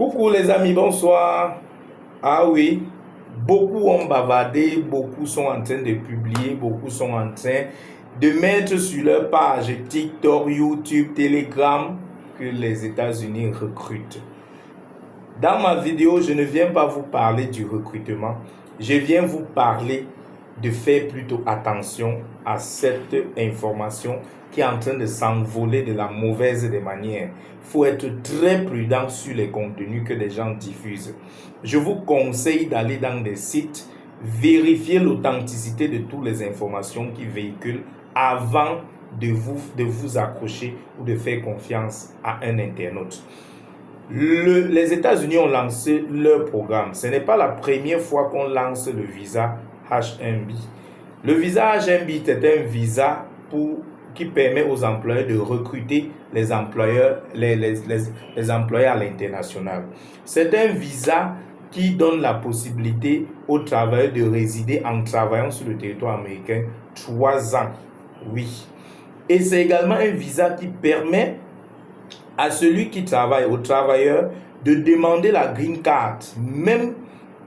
Coucou les amis, bonsoir. Ah oui, beaucoup ont bavardé, beaucoup sont en train de publier, beaucoup sont en train de mettre sur leur page TikTok, YouTube, Telegram que les États-Unis recrutent. Dans ma vidéo, je ne viens pas vous parler du recrutement, je viens vous parler de faire plutôt attention à cette information qui est en train de s'envoler de la mauvaise des manières. Il faut être très prudent sur les contenus que les gens diffusent. Je vous conseille d'aller dans des sites, vérifier l'authenticité de toutes les informations qui véhiculent avant de vous accrocher ou de faire confiance à un internaute. Les États-Unis ont lancé leur programme. Ce n'est pas la première fois qu'on lance le visa H1B. Le visa H1B est un visa qui permet aux employeurs de recruter les employeurs à l'international. C'est un visa qui donne la possibilité aux travailleurs de résider en travaillant sur le territoire américain 3 ans. Oui. Et c'est également un visa qui permet à celui qui travaille, au travailleur, de demander la green card. Même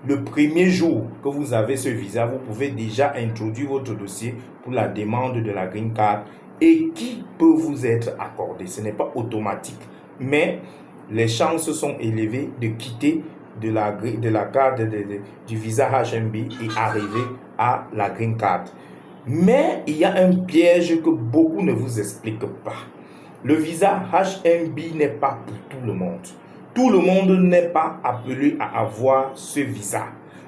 le premier jour que vous avez ce visa, vous pouvez déjà introduire votre dossier pour la demande de la green card et qui peut vous être accordé. Ce n'est pas automatique, mais les chances sont élevées de quitter de la carte du visa H1B et arriver à la green card. Mais il y a un piège que beaucoup ne vous expliquent pas. Le visa H1B n'est pas pour tout le monde. Tout le monde n'est pas appelé à avoir ce visa.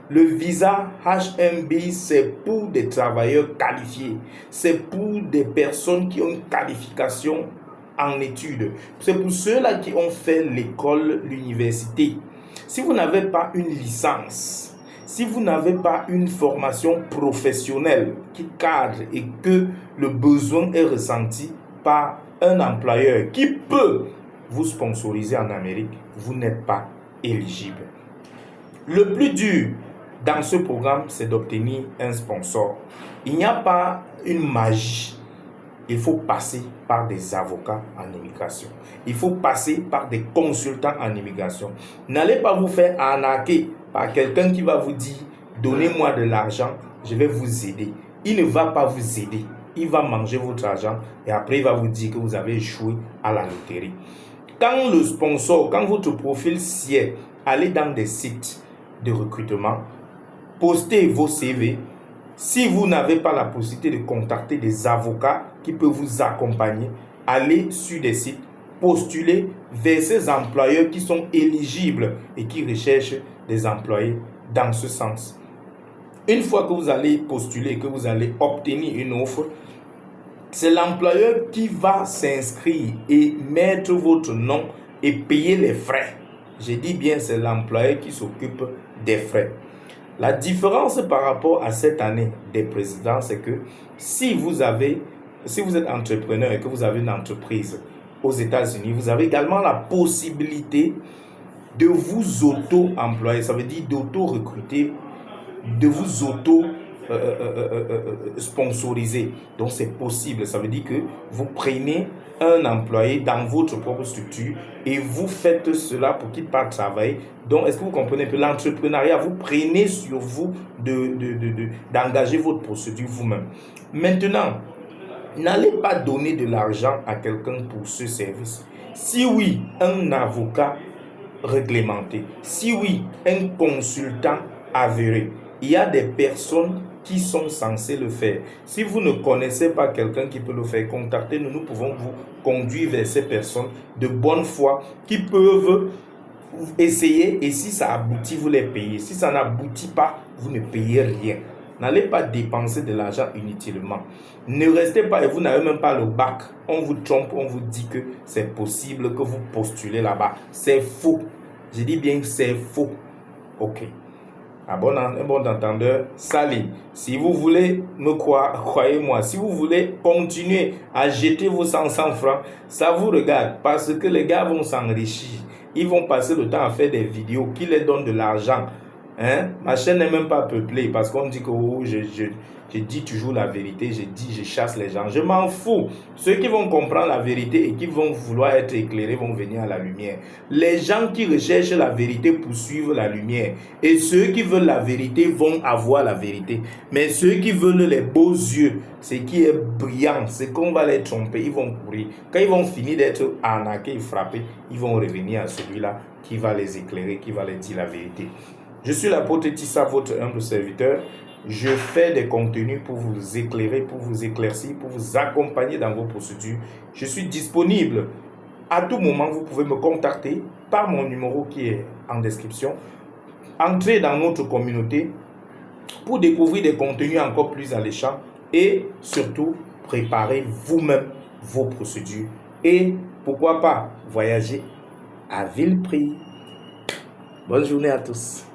Le visa H1B, c'est pour des travailleurs qualifiés. C'est pour des personnes qui ont une qualification en études. C'est pour ceux-là qui ont fait l'école, l'université. Si vous n'avez pas une licence, si vous n'avez pas une formation professionnelle qui cadre et que le besoin est ressenti par un employeur qui peut vous sponsoriser en Amérique, vous n'êtes pas éligible. Le plus dur dans ce programme, c'est d'obtenir un sponsor. Il n'y a pas une magie. Il faut passer par des avocats en immigration. Il faut passer par des consultants en immigration. N'allez pas vous faire arnaquer par quelqu'un qui va vous dire « Donnez-moi de l'argent, je vais vous aider ». Il ne va pas vous aider. Il va manger votre argent et après il va vous dire que vous avez échoué à la loterie. Quand le sponsor, quand votre profil sied, allez dans des sites de recrutement, postez vos CV. Si vous n'avez pas la possibilité de contacter des avocats qui peuvent vous accompagner, allez sur des sites, postulez vers ces employeurs qui sont éligibles et qui recherchent des employés dans ce sens. Une fois que vous allez postuler et que vous allez obtenir une offre, c'est l'employeur qui va s'inscrire et mettre votre nom et payer les frais. Je dis bien, c'est l'employeur qui s'occupe des frais. La différence par rapport à cette année des présidents, c'est que si vous êtes entrepreneur et que vous avez une entreprise aux États-Unis, vous avez également la possibilité de vous auto-employer. Ça veut dire d'auto-recruter, de vous sponsoriser. Donc c'est possible. Ça veut dire que vous prenez un employé dans votre propre structure et vous faites cela pour qu'il parte travailler. Donc est-ce que vous comprenez un peu l'entrepreneuriat? Vous prenez sur vous d'engager votre procédure vous-même. Maintenant, n'allez pas donner de l'argent à quelqu'un pour ce service. Si oui, un avocat réglementé. Si oui, un consultant avéré. Il y a des personnes qui sont censées le faire. Si vous ne connaissez pas quelqu'un qui peut le faire, contactez-nous. Nous pouvons vous conduire vers ces personnes de bonne foi qui peuvent essayer et si ça aboutit, vous les payez. Si ça n'aboutit pas, vous ne payez rien. N'allez pas dépenser de l'argent inutilement. Ne restez pas et vous n'avez même pas le bac. On vous trompe, on vous dit que c'est possible que vous postulez là-bas. C'est faux. Je dis bien c'est faux. Ok. Un bon entendeur, salut. Si vous voulez me croire, croyez-moi, si vous voulez continuer à jeter vos 500 francs, ça vous regarde parce que les gars vont s'enrichir. Ils vont passer le temps à faire des vidéos qui les donnent de l'argent Hein? Ma chaîne n'est même pas peuplée parce qu'on dit que oh, je dis toujours la vérité, je chasse les gens. Je m'en fous. Ceux qui vont comprendre la vérité et qui vont vouloir être éclairés vont venir à la lumière. Les gens qui recherchent la vérité poursuivent la lumière. Et ceux qui veulent la vérité vont avoir la vérité. Mais ceux qui veulent les beaux yeux, ce qui est brillant, c'est qu'on va les tromper, ils vont courir. Quand ils vont finir d'être arnaqués et frappés, ils vont revenir à celui-là qui va les éclairer, qui va les dire la vérité. Je suis l'apôtre Tissa, votre humble serviteur. Je fais des contenus pour vous éclairer, pour vous éclaircir, pour vous accompagner dans vos procédures. Je suis disponible. À tout moment, vous pouvez me contacter par mon numéro qui est en description. Entrez dans notre communauté pour découvrir des contenus encore plus alléchants et surtout préparez vous-même vos procédures et pourquoi pas voyager à vil prix. Bonne journée à tous.